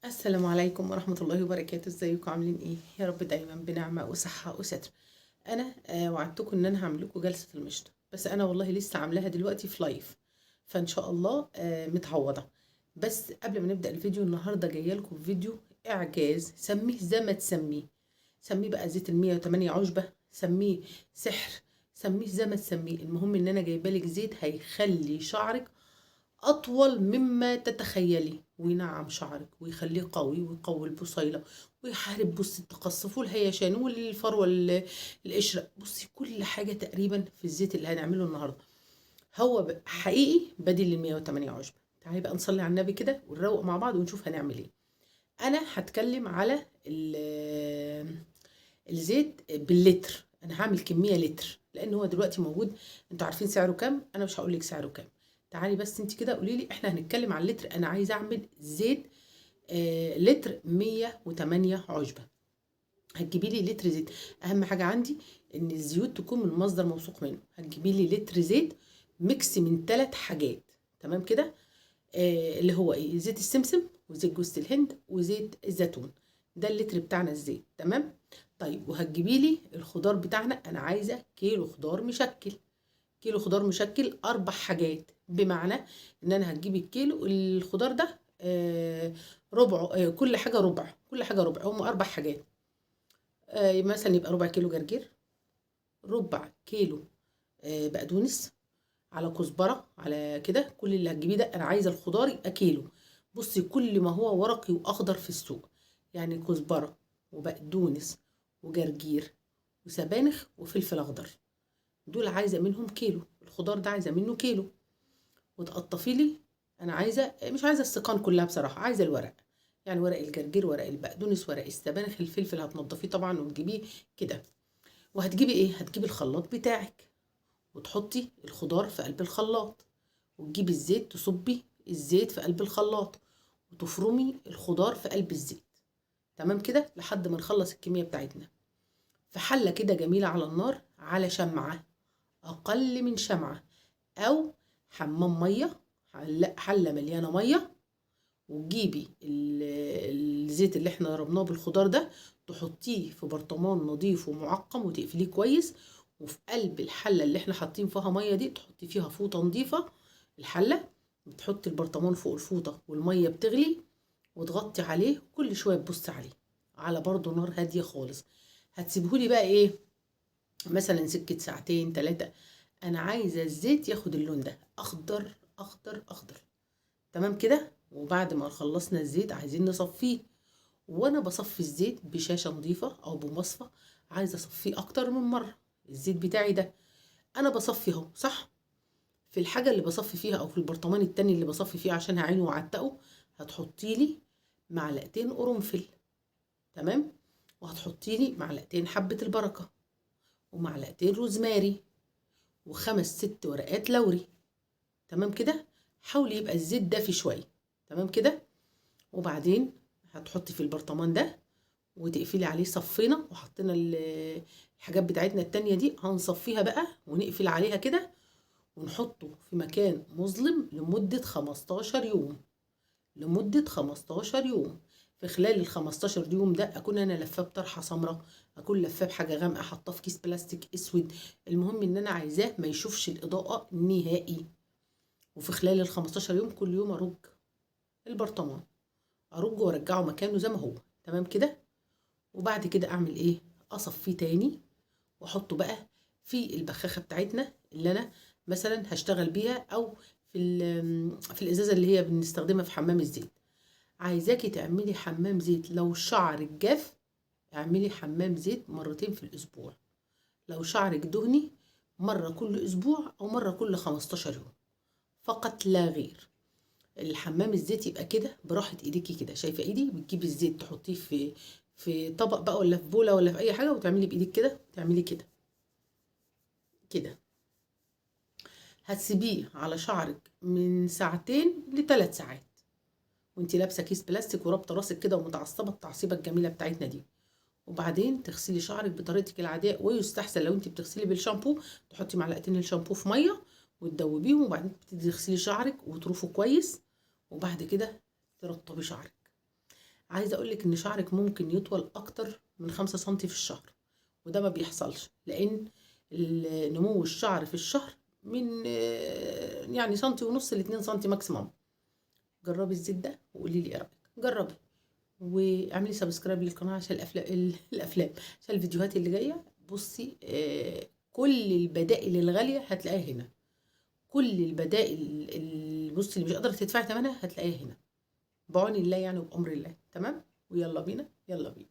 السلام عليكم ورحمة الله وبركاته. ازيكم عاملين ايه؟ يا رب دايما بنعمة وصحة وستر. انا وعدتكم ان انا هعمل لكم جلسة المشط، بس انا والله لسه عاملاها دلوقتي في لايف، فان شاء الله متعوضة. بس قبل ما نبدأ الفيديو النهاردة جايه لكم فيديو اعجاز، سميه زي ما تسميه. سميه بقى زيت ال 108 عشبة، سميه سحر، سميه زي ما تسميه. المهم ان انا جايبه لك زيت هيخلي شعرك أطول مما تتخيلي، وينعم شعرك ويخليه قوي ويقوي البصيلة ويحارب بصي التقصف والهيشان والفروة القشرة. بصي كل حاجة تقريبا في الزيت اللي هنعمله النهاردة هو حقيقي بديل لل 108 عشبة. تعالي بقى نصلي على النبي كده ونروق مع بعض ونشوف هنعمل ايه. انا هتكلم على الزيت باللتر. انا هعمل كميه لتر لان هو دلوقتي موجود. انتوا عارفين سعره كام؟ انا مش هقول لك سعره كام. تعالي بس انت كده قولي لي، احنا هنتكلم عن اللتر. انا عايزه اعمل زيت لتر 108 عشبه. هتجيبي لي لتر زيت. اهم حاجه عندي ان الزيوت تكون من مصدر موثوق منه. هتجيبي لي لتر زيت ميكس من 3 حاجات. تمام كده؟ اللي هو ايه؟ زيت السمسم وزيت جوز الهند وزيت الزيتون. ده اللتر بتاعنا الزيت. تمام. طيب وهتجيبي لي الخضار بتاعنا. انا عايزه كيلو خضار مشكل. كيلو خضار مشكل 4 حاجات، بمعنى ان انا هتجيب الكيلو الخضار ده ربعه، كل حاجه ربع، كل حاجه ربع، هم 4 حاجات. مثلا يبقى ربع كيلو جرجير، ربع كيلو بقدونس، على كزبره، على كده. كل اللي هتجيبيه ده انا عايزه الخضار يبقى كيلو. بصي كل ما هو ورقي واخضر في السوق، يعني كزبره وبقدونس وجرجير وسبانخ وفلفل اخضر، دول عايزه منهم كيلو. الخضار ده عايزه منه كيلو. وتقطفي لي، انا عايزه، مش عايزه السقان كلها بصراحه، عايزه الورق. يعني ورق الجرجير، ورق البقدونس، ورق السبانخ، الفلفل هتنضفيه طبعا وتجيبيه كده. وهتجيبي ايه؟ هتجيبي الخلاط بتاعك وتحطي الخضار في قلب الخلاط، وتجيبي الزيت تصبي الزيت في قلب الخلاط، وتفرمي الخضار في قلب الزيت. تمام كده لحد ما نخلص الكمية بتاعتنا. في حلة كده جميلة على النار، على شمعة، أقل من شمعة، أو حمام مية، حلة مليانة مية. وتجيبي الزيت اللي احنا ضربناه بالخضار ده، تحطيه في برطمان نظيف ومعقم وتقفليه كويس. وفي قلب الحله اللي احنا حاطين فيها ميه دي تحطي فيها فوطه نظيفه. الحله بتحطي البرطمان فوق الفوطه والميه بتغلي، وتغطي عليه كل شويه تبصي عليه على برضه نار هاديه خالص. هتسيبهولي بقى ايه؟ مثلا سكه ساعتين 3. انا عايزه الزيت ياخد اللون ده، اخضر اخضر اخضر. تمام كده. وبعد ما خلصنا الزيت عايزين نصفيه. وانا بصفي الزيت بشاشة نظيفة او بمصفى. عايزة اصفيه اكتر من مرة. الزيت بتاعي ده انا بصفي اهو، صح؟ في الحاجة اللي بصفي فيها او في البرطمان التاني اللي بصفي فيه عشان هعينه وعتقه، هتحطي لي معلقتين قرنفل. تمام. وهتحطي لي معلقتين حبة البركة، ومعلقتين روزماري، وخمس ست ورقات لوري. تمام كده. حاولي يبقى الزيت دافي شوية. تمام كده. وبعدين هتحطي في البرطمان ده وتقفلي عليه. صفينا وحطينا الحاجات بتاعتنا التانية دي، هنصفيها بقى ونقفل عليها كده، ونحطه في مكان مظلم لمدة 15 يوم. لمدة 15 يوم. في خلال ال15 يوم ده اكون انا لفاه بطرحه سمراء، اكون لفاه بحاجه غامقه، حاطاه في كيس بلاستيك اسود. المهم ان انا عايزاه ما يشوفش الاضاءه نهائي. وفي خلال ال15 يوم كل يوم ارج البرطمان، ارجه وارجعه مكانه زي ما هو. تمام كده. وبعد كده اعمل ايه؟ اصفيه تاني واحطه بقى في البخاخه بتاعتنا اللي انا مثلا هشتغل بيها، او في الازازه اللي هي بنستخدمها في حمام الزيت. عايزاكي تعملي حمام زيت لو شعرك جاف، اعملي حمام زيت مرتين في الاسبوع. لو شعرك دهني، مره كل اسبوع او مره كل 15 يوم، فقط لا غير. الحمام الزيت يبقى كده براحة ايديكي كده. شايفة ايدي؟ بتجيبي الزيت تحطيه في طبق بقى، ولا في بولة، ولا في اي حاجة، وتعملي بايدك كده، تعملي كده كده. هتسيبيه على شعرك من ساعتين ل3 ساعات، وانتي لابسة كيس بلاستيك ورابطة راسك كده ومتعصبة التعصيبة الجميلة بتاعتنا دي. وبعدين تغسلي شعرك بطريقتك العادية. ويستحسن لو انتي بتغسلي بالشامبو تحطي معلقتين الشامبو في مية وتدوبيهم، وبعدين تبتدي تغسلي شعرك وتروفه كويس. وبعد كده ترطبي شعرك. عايزه اقول لك ان شعرك ممكن يطول اكتر من 5 سنتي في الشهر، وده ما بيحصلش لان نمو الشعر في الشهر من يعني سنتي ونص ل2 سنتي ماكسيموم. جربي الزيت ده وقولي لي ايه رايك. جربي واعملي سبسكرايب للقناه عشان الافلام عشان الفيديوهات اللي جايه. بصي كل البدائل الغاليه هتلاقيها هنا، كل البدائل بصي اللي مش قادره تدفعي ثمنها هتلاقيها هنا، بعون الله يعني وبامر الله. تمام، ويلا بينا يلا بينا.